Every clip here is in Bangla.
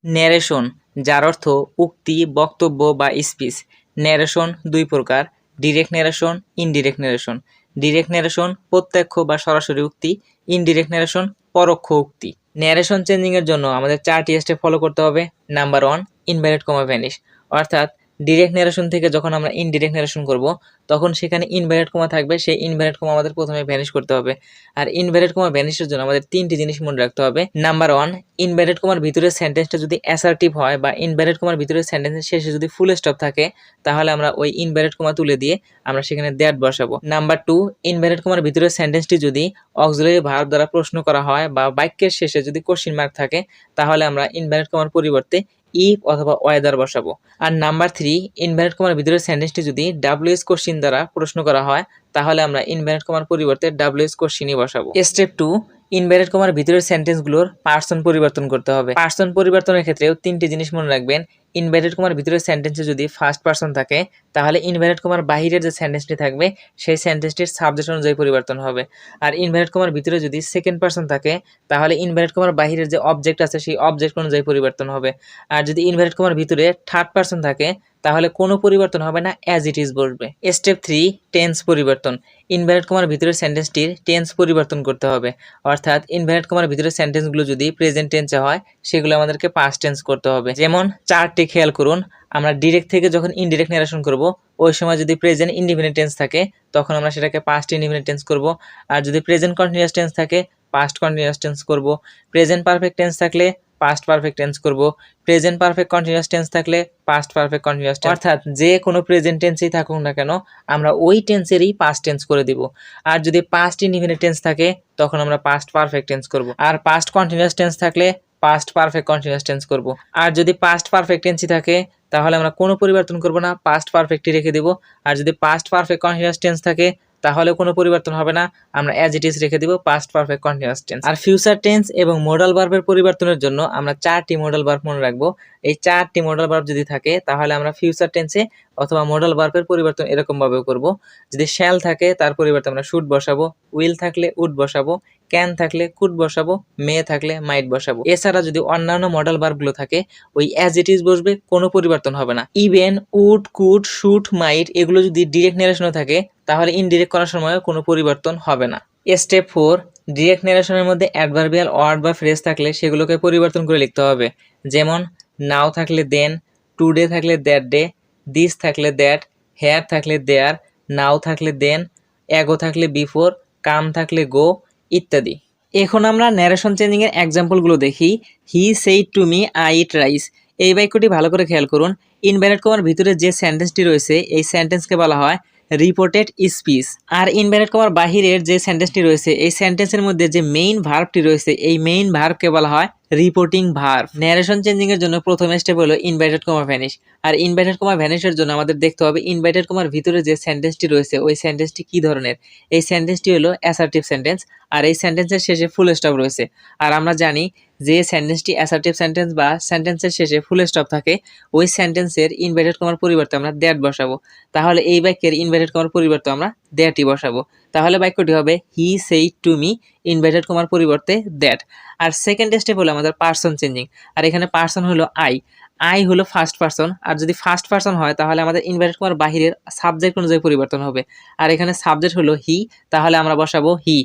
ন্যারেশন, যার অর্থ উক্তি, বক্তব্য বা স্পিচ। ন্যারেশন দুই প্রকার: direct narration, indirect narration. Direct narration প্রত্যক্ষ বা সরাসরি উক্তি, ইনডিরেক্ট ন্যারেশন পরোক্ষ উক্তি। ন্যারেশন চেঞ্জিং এর জন্য আমাদের 4টি স্টেপ ফলো করতে হবে। Number 1, inverted comma vanish. অর্থাৎ ডিরেক্ট ন্যারেশন থেকে যখন আমরা ইনডিরেক্ট ন্যারেশন করব, তখন সেখানে ইনভার্টেড কমা থাকবে, সেই ইনভার্টেড কমা আমাদের প্রথমে ভ্যানিশ করতে হবে। আর ইনভার্টেড কমা ভ্যানিশের জন্য আমাদের 3টি জিনিস মনে রাখতে হবে। নাম্বার 1, ইনভার্টেড কমার ভিতরে সেন্টেন্সটা যদি অ্যাসার্টিভ হয় বা ইনভার্টেড কমার ভিতরে সেন্টেন্সের শেষে যদি ফুল স্টপ থাকে, তাহলে আমরা ওই ইনভার্টেড কমা তুলে দিয়ে আমরা সেখানে দ্যাট বসাবো। নাম্বার 2, ইনভার্টেড কমার ভিতরে সেন্টেন্সটি যদি অক্সিলারি ভার্ব দ্বারা প্রশ্ন করা হয় বা বাক্যের শেষে যদি কোশ্চেন মার্ক থাকে, তাহলে আমরা ইনভার্টেড কমার পরিবর্তে ইফ অথবা ওয়েদার বসাবো। আর নাম্বার 3, ইনভার্টেড কমার ভিতরে সেন্টেন্সটি যদি ডাব্লিউএস কোশ্চেন দ্বারা প্রশ্ন করা হয়, তাহলে আমরা ইনভার্টেড কমার পরিবর্তে ডাব্লিউএস কোশ্চেনই বসাবো। স্টেপ 2, ইনভার্টেড কমার ভিতরের সেন্টেন্সগুলোর পার্সন পরিবর্তন করতে হবে। পার্সন পরিবর্তনের ক্ষেত্রেও 3টি জিনিস মনে রাখবেন। ইনভার্টেড কমার ভিতরের সেন্টেন্সে যদি ফার্স্ট পার্সন থাকে, তাহলে ইনভার্টেড কমার বাহিরের যে সেন্টেন্সটি থাকবে সেই সেন্টেন্সটির সাবজেক্ট অনুযায়ী পরিবর্তন হবে। আর ইনভার্টেড কমার ভিতরে যদি সেকেন্ড পার্সন থাকে, তাহলে ইনভার্টেড কমার বাহিরের যে অবজেক্ট আছে সেই অবজেক্ট অনুযায়ী পরিবর্তন হবে। আর যদি ইনভার্টেড কমার ভিতরে থার্ড পার্সন থাকে, তাহলে কোনো পরিবর্তন হবে না, অ্যাজ ইট ইজ বসবে। স্টেপ 3, টেন্স পরিবর্তন। ইনভার্টেড কমার ভিতরের সেন্টেন্সটির টেন্স পরিবর্তন করতে হবে। অর্থাৎ ইনভার্টেড কমার ভিতরের সেন্টেন্সগুলো যদি প্রেজেন্ট টেন্সে হয়, সেগুলো আমাদেরকে পাস্ট টেন্স করতে হবে। যেমন 4টি খেয়াল করুন, আমরা ডিরেক্ট থেকে যখন ইনডিরেক্ট ন্যারেশন করব, ওই সময় যদি প্রেজেন্ট ইনডিফিনিট টেন্স থাকে, তখন আমরা সেটাকে পাস্ট ইনডিফিনিট টেন্স করব। আর যদি প্রেজেন্ট কন্টিনিউয়াস টেন্স থাকে, পাস্ট কন্টিনিউয়াস টেন্স করব। প্রেজেন্ট পারফেক্ট টেন্স থাকলে পাস্ট পারফেক্ট টেন্স করব। প্রেজেন্ট পারফেক্ট কন্টিনিউয়াস টেন্স থাকলে পাস্ট পারফেক্ট কন্টিনিউয়াস টেন্স। অর্থাৎ যে কোনো প্রেজেন্ট টেন্সেই থাকুক না কেন, আমরা ওই টেন্সেরই পাস্ট টেন্স করে দিব। আর যদি পাস্ট ইনডিফিনিট টেন্স থাকে, তখন আমরা পাস্ট পারফেক্ট টেন্স করব। আর পাস্ট কন্টিনিউয়াস টেন্স থাকলে পাস্ট পারফেক্ট কন্টিনিউয়াস টেন্স করব। আর যদি পাস্ট পারফেক্ট টেন্সই থাকে, তাহলে আমরা কোনো পরিবর্তন করব না, পাস্ট পারফেক্টই রেখে দেব। আর যদি পাস্ট পারফেক্ট কন্টিনিউয়াস টেন্স থাকে, তাহলে কোনো পরিবর্তন হবে না, আমরা অ্যাজ ইট ইজ রেখে দিব, পাস্ট পারফেক্ট কন্টিনিউয়াস টেন্স। আর ফিউচার টেন্স এবং মডাল ভার্বের পরিবর্তনের জন্য আমরা 4টি মডাল ভার্ব মনে রাখবো। এই 4টি মডাল ভার্ব যদি থাকে, তাহলে আমরা ফিউচার টেন্সে অথবা মডাল ভার্বের পরিবর্তন এরকম ভাবেও করব। যদি শ্যাল থাকে, তার পরিবর্তে আমরা শুড বসাবো। উইল থাকলে উড বসাবো। ক্যান থাকলে কুড বসাবো। মে থাকলে মাইট বসাবো। এছাড়া যদি অন্যান্য মডাল ভার্বগুলো থাকে, ওই অ্যাজ ইট ইজ বসবে, কোনো পরিবর্তন হবে না। ইভেন, উড, কুড, শুড, মাইট এগুলো যদি ডিরেক্ট ন্যারেশনে থাকে, তাহলে ইনডিরেক্ট করার সময় কোনো পরিবর্তন হবে না। স্টেপ 4, ডিরেক্ট ন্যারেশনের মধ্যে অ্যাডভার্বিয়াল ওয়ার্ড বা ফ্রেজ থাকলে সেগুলোকে পরিবর্তন করে লিখতে হবে। যেমন নাও থাকলে দেন, টুডে থাকলে দ্যাট ডে, দিস থাকলে দ্যাট, হেয়ার থাকলে দেয়ার, নাও থাকলে দেন, অ্যাগো থাকলে বিফোর, কাম থাকলে গো ইত্যাদি। এখন আমরা ন্যারেশন চেঞ্জিং এর এক্সাম্পলগুলো দেখি। হি said to me I eat rice. এই বাক্যটি ভালো করে খেয়াল করুন। ইনভার্টেড কমার ভিতরে যে সেন্টেন্সটি রয়েছে, এই সেন্টেন্সকে বলা হয় রিপোর্টেড স্পিচ। আর ইনভার্টেড কমার বাহিরের যে সেন্টেন্সটি রয়েছে, এই সেন্টেন্সের মধ্যে যে মেইন ভার্বটি রয়েছে, এই মেইন ভার্বকে বলা হয় রিপোর্টিং ভার্ব। ন্যারেশন চেঞ্জিং এর জন্য প্রথম স্টেপ হলো ইনভার্টেড কমা ভ্যানিশ। আর ইনভার্টেড কমা ভ্যানিশের জন্য আমাদের দেখতে হবে ইনভার্টেড কমার ভিতরে যে সেন্টেন্সটি রয়েছে, ওই সেন্টেন্সটি কি ধরনের। এই সেন্টেন্সটি হলো অ্যাসার্টিভ সেন্টেন্স, আর এই সেন্টেন্সের শেষে ফুল স্টপ রয়েছে। আর আমরা জানি যে সেন্টেন্সটি অ্যাসার্টিভ সেন্টেন্স বা সেন্টেন্সের শেষে ফুল স্টপ থাকে, ওই সেন্টেন্সের ইনভার্টেড কমার পরিবর্তে আমরা দ্যাট বসাবো। তাহলে এই বাক্যের ইনভার্টেড কমার পরিবর্তে আমরা দ্যাটই বসাবো। তাহলে বাক্যটি হবে he said to me, inverted কমার পরিবর্তে দ্যাট। আর সেকেন্ড স্টেপ হলো আমাদের পার্সন চেঞ্জিং। আর এখানে পার্সন হলো আই হলো ফার্স্ট পার্সন। আর যদি ফার্স্ট পার্সন হয়, তাহলে আমাদের ইনভার্টেড কমার বাহিরের সাবজেক্ট অনুযায়ী পরিবর্তন হবে। আর এখানে সাবজেক্ট হলো হি, তাহলে আমরা বসাবো হি।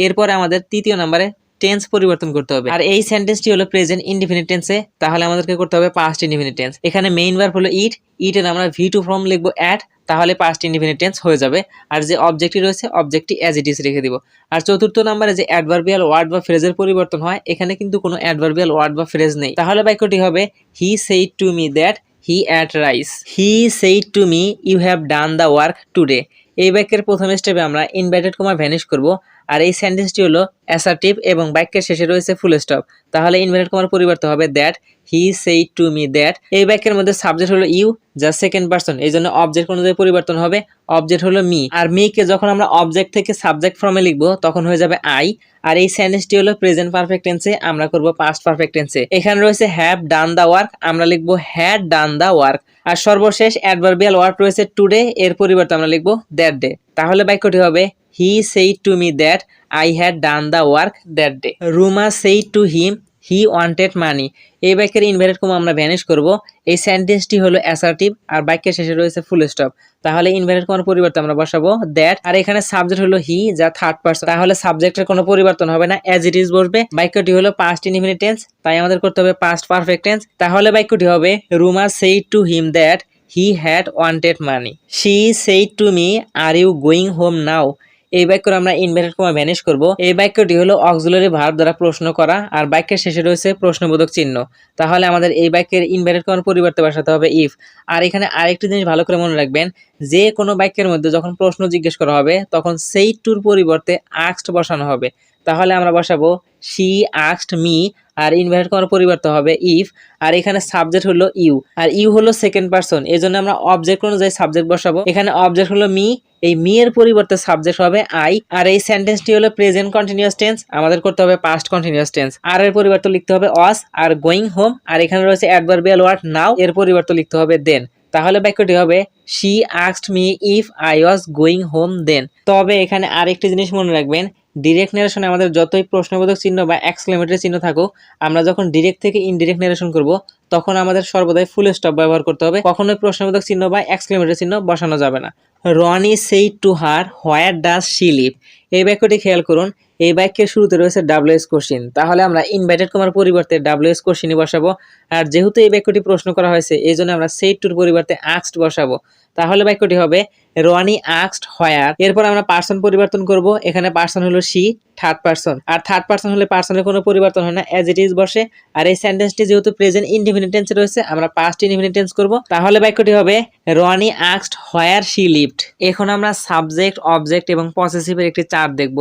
এরপরে আমাদের তৃতীয় নম্বরে টেন্স পরিবর্তন করতে হবে। আর এই সেন্টেন্সটি হলো প্রেজেন্ট ইনডিফিনিট টেন্সে, তাহলে আমাদেরকে করতে হবে পাস্ট ইনডিফিনিট টেন্স। এখানে মেইন ভার্ব হলো ইট, ইটের আমরা V2 ফর্ম লিখবো অ্যাট, তাহলে পাস্ট ইনডিফিনিট টেন্স হয়ে যাবে। আর যে অবজেক্টটি রয়েছে, অবজেক্টটি অ্যাজ ইট ইজ রেখে দিব। আর চতুর্থ নম্বরে যে অ্যাডভার্বিয়াল ওয়ার্ড বা ফ্রেজের পরিবর্তন হয়, এখানে কিন্তু কোনো অ্যাডভার্বিয়াল ওয়ার্ড বা ফ্রেজ নেই। তাহলে বাক্যটি হবে he said to me that he ate rice. He said to me you have done the work today. এই বাক্যের প্রথম স্টেপে আমরা ইনভার্টেড কমা ভ্যানিশ করব। আর এই সেন্টেন্সটি হলো অ্যাসার্টিভ এবং বাক্যের শেষে রয়েছে ফুল স্টপ, তাহলে ইনভার্টেড কমার পরিবর্তে হবে that he said to me that. এই বাক্যের মধ্যে সাবজেক্ট হলো ইউ, যা সেকেন্ড পারসন, এই জন্য অবজেক্ট অনুযায়ী পরিবর্তন হবে। অবজেক্ট হলো মি, আর মি কে যখন আমরা অবজেক্ট থেকে সাবজেক্ট ফর্মে লিখবো, তখন হয়ে যাবে আই। আর এই সেন্টেন্সটি হলো প্রেজেন্ট পারফেক্ট টেন্সে, আমরা করব পাস্ট পারফেক্ট টেন্সে। এখানে রয়েছে হ্যাভ ডান দ্য ওয়ার্ক, আমরা লিখবো হ্যাড ডান দ্য ওয়ার্ক। আর সর্বশেষ অ্যাডভার্বিয়াল ওয়ার্ড রয়েছে টুডে, এর পরিবর্তে আমরা লিখবো দ্যাট ডে। তাহলে বাক্যটি হবে he said to me that I had done the work that day. Ruma said to him he wanted money. এই বাক্যের ইনভার্টেড কমা আমরা ভ্যানিশ করব। এই সেন্টেন্সটি হলো অ্যাসার্টিভ আর বাক্যের শেষে রয়েছে ফুল স্টপ। তাহলে ইনভার্টেড কমার পরিবর্তে আমরা বসাবো দ্যাট, আর এখানে সাবজেক্ট হলো হি যা থার্ড পারসন, তাহলে সাবজেক্টের কোনো পরিবর্তন হবে না, অ্যাজ ইট ইজ বসবে। বাক্যটি হলো পাস্ট ইনডিফিনিট টেন্স, তাই আমাদের করতে হবে পাস্ট পারফেক্ট টেন্স। তাহলে বাক্যটি হবে Ruma said to him that he had wanted money. She said to me are you going home now. এই বাক্যের আমরা ইনভার্টেড কমা ভ্যানিশ করব। এই বাক্যটি হলো অক্সিলারি ভার্ব দ্বারা প্রশ্ন করা আর বাক্যের শেষে রয়েছে প্রশ্নবোধক চিহ্ন। তাহলে আমাদের এই বাক্যের ইনভার্টেড কমার পরিবর্তে বসাতে হবে ইফ। আর এখানে আরেকটি জিনিস ভালো করে মনে রাখবেন, যে কোনো বাক্যের মধ্যে যখন প্রশ্ন জিজ্ঞেস করা হবে তখন সেই টুর পরিবর্তে আস্কড বসানো হবে। তাহলে আমরা বসাবো শি আস্কড মি, আর ইনভার্টেড কমার পরিবর্তে হবে ইফ। আর এখানে সাবজেক্ট হলো ইউ, আর ইউ হলো সেকেন্ড পারসন, এই জন্য আমরা অবজেক্ট অনুযায়ী সাবজেক্ট বসাবো। এখানে অবজেক্ট হলো মি, এই মি এর পরিবর্তে সাবজেক্ট হবে আই। আর এই সেন্টেন্সটি হলো প্রেজেন্ট কন্টিনিউয়াস টেন্স, আমাদের করতে হবে পাস্ট কন্টিনিউয়াস টেন্স। আর এর পরিবর্তে লিখতে হবে ওয়াজ আর গোয়িং হোম। আর এখানে রয়েছে অ্যাডভার্বিয়াল ওয়ার্ড নাও, এর পরিবর্তে লিখতে হবে দেন। তাহলে বাক্যটি হবে she asked me if I was going home then. তবে এখানে আরেকটি জিনিস মনে রাখবেন, ডিরেক্ট নারেশনে আমাদের যতই প্রশ্নবোধক চিহ্ন বা এক্সক্লেমেটরি চিহ্ন থাকুক, আমরা যখন ডিরেক্ট থেকে ইনডিরেক্ট নারেশন করব তখন আমাদের সর্বদাই ফুল স্টপ ব্যবহার করতে হবে, কখনোই প্রশ্নবোধক চিহ্ন বা এক্সক্লেমেটরি চিহ্ন বসানো যাবে না। Roni said to her where does she live. এই বাক্যটি খেয়াল করুন, এই বাক্যের শুরুতে রয়েছে ডাব্লিউএস কোশ্চিন, তাহলে আমরা ইনভাইটেড কমার পরিবর্তে ডাব্লিউএস কোশ্চিনই বসাবো। আর যেহেতু এই বাক্যটি প্রশ্ন করা হয়েছে এই জন্য আমরা সেইড টুর পরিবর্তে আস্কড বসাবো। তাহলে বাক্যটি হবে রনি আস্কড হোয়ার। এরপর আমরা পার্সন পরিবর্তন করব, এখানে পার্সন হলো শি, থার্ড পার্সন। আর থার্ড পার্সন হলে পার্সনের কোনো পরিবর্তন হয় না, অ্যাজ ইট ইজ বসে। আর এই সেন্টেন্সটি যেহেতু প্রেজেন্ট ইনডিফিনিট টেন্সে রয়েছে আমরা পাস্ট ইনডিফিনিট টেন্স করব। তাহলে বাক্যটি হবে Roni asked where she lived. এখন আমরা সাবজেক্ট, অবজেক্ট এবং পসেসিভের একটি চার্ট দেখব।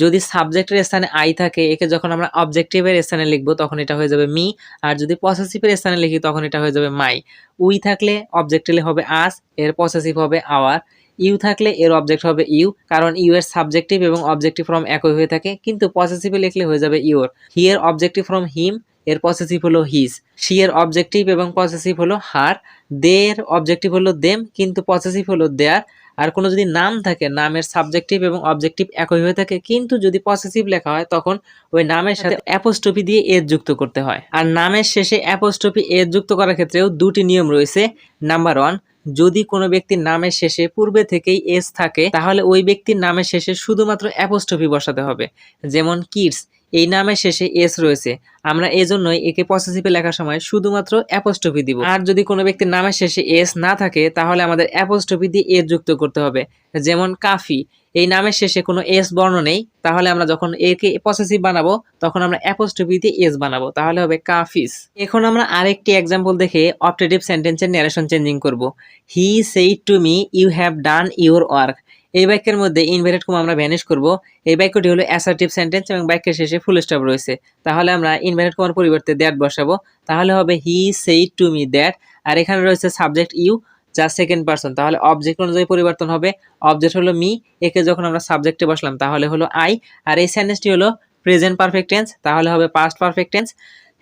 যদি সাবজেক্টের স্থানে আই থাকে, একে যখন আমরা অবজেক্টিভের স্থানে লিখব তখন এটা হয়ে যাবে মি, আর যদি পসেসিভের স্থানে লিখি তখন এটা হয়ে যাবে মাই। উই থাকলে অবজেক্টিভে হবে আস, এর পসেসিভ হবে আওয়ার। ইউ থাকলে এর অবজেক্ট হবে ইউ, কারণ ইউ এর সাবজেক্টিভ এবং অবজেক্টিভ ফর্ম একই হয়ে থাকে, কিন্তু পসেসিভে লিখলে হয়ে যাবে ইউর। হি এর অবজেক্টিভ ফর্ম হিম, এর পসেসিভ হলো হিজ। শি এর অবজেক্টিভ এবং পসেসিভ হলো হার। দে এর অবজেক্টিভ হলো দেম, কিন্তু পসেসিভ হলো দেয়ার। আর কোনো যদি নাম থাকে, নামের সাবজেক্টিভ এবং অবজেক্টিভ একই হয়ে থাকে, কিন্তু যদি পসেসিভ লেখা হয় তখন ওই নামের সাথে অ্যাপোস্ট্রফি দিয়ে এজ যুক্ত করতে হয়। আর নামের শেষে অ্যাপোস্ট্রফি এজ যুক্ত করার ক্ষেত্রেও দুটি নিয়ম রয়েছে। নাম্বার 1, যদি কোনো ব্যক্তির নামের শেষে পূর্বে থেকেই এস থাকে তাহলে ওই ব্যক্তির নামের শেষে শুধুমাত্র অ্যাপোস্ট্রফি বসাতে হবে। যেমন কিডস, এই নামের শেষে এস রয়েছে, আমরা এজন্যই একে পসেসিভে লেখার সময় শুধুমাত্র অ্যাপোস্ট্রফি দিব। আর যদি কোনো ব্যক্তির নামের শেষে এস না থাকে তাহলে আমাদের অ্যাপোস্ট্রফি দিয়ে এস যুক্ত করতে হবে। যেমন কাফি, এই নামের শেষে কোনো এস বর্ণ নেই, তাহলে আমরা যখন একে পসেসিভ বানাবো তখন আমরা অ্যাপোস্ট্রফি দিয়ে এস বানাবো, তাহলে হবে কাফিস। এখন আমরা আরেকটি এক্সাম্পল দেখে অপটেটিভ সেন্টেন্সের ন্যারেশন চেঞ্জিং করব। He said to me you have done your work. এই বাক্যের মধ্যে ইনভার্টেড কমা আমরা ভ্যানিশ করব। এই বাক্যটি হলো অ্যাসার্টিভ সেন্টেন্স এবং বাক্যের শেষে ফুল স্টপ রয়েছে, তাহলে আমরা ইনভার্টেড কমার পরিবর্তে দ্যাট বসাবো। তাহলে হবে he said to me that. আর এখানে রয়েছে সাবজেক্ট ইউ যা সেকেন্ড পারসন, তাহলে অবজেক্ট অনুযায়ী পরিবর্তন হবে। অবজেক্ট হলো মি, একে যখন আমরা সাবজেক্টে বসলাম তাহলে হলো আই। আর এই সেন্টেন্সটি হলো প্রেজেন্ট পারফেক্ট টেন্স, তাহলে হবে past perfect tense,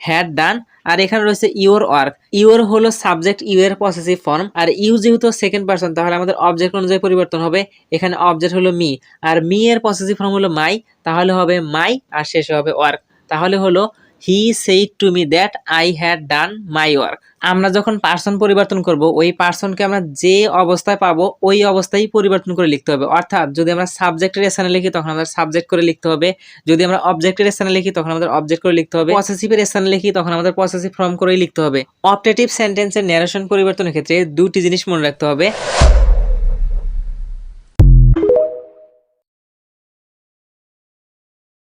had done. আর এখানে রয়েছে ইউর ওয়ার্ক, ইউর হলো সাবজেক্ট ইউ এর পসেসিভ ফর্ম, আর ইউ যেহেতু সেকেন্ড পারসন তাহলে আমাদের অবজেক্ট অনুযায়ী পরিবর্তন হবে। এখানে অবজেক্ট হলো মি, আর মি এর পসেসিভ ফর্ম হলো মাই, তাহলে হবে মাই আর শেষে হবে ওয়ার্ক। তাহলে হলো হি said to me that I had done my work. আমরা যখন পার্সন পরিবর্তন করব ওই পার্সনকে আমরা যে অবস্থায় পাবো ওই অবস্থায় পরিবর্তন করে লিখতে হবে। অর্থাৎ যদি আমরা সাবজেক্টের স্থানে লিখি তখন আমাদের সাবজেক্ট করে লিখতে হবে, যদি আমরা অবজেক্টের স্থানে লিখি তখন আমাদের অবজেক্ট করে লিখতে হবে, পসেসিভের স্থানে লিখি তখন আমাদের পসেসিভ ফর্ম করেই লিখতে হবে। অপটেটিভ সেন্টেন্সের ন্যারেশন পরিবর্তনের ক্ষেত্রে দুটি জিনিস মনে রাখতে হবে।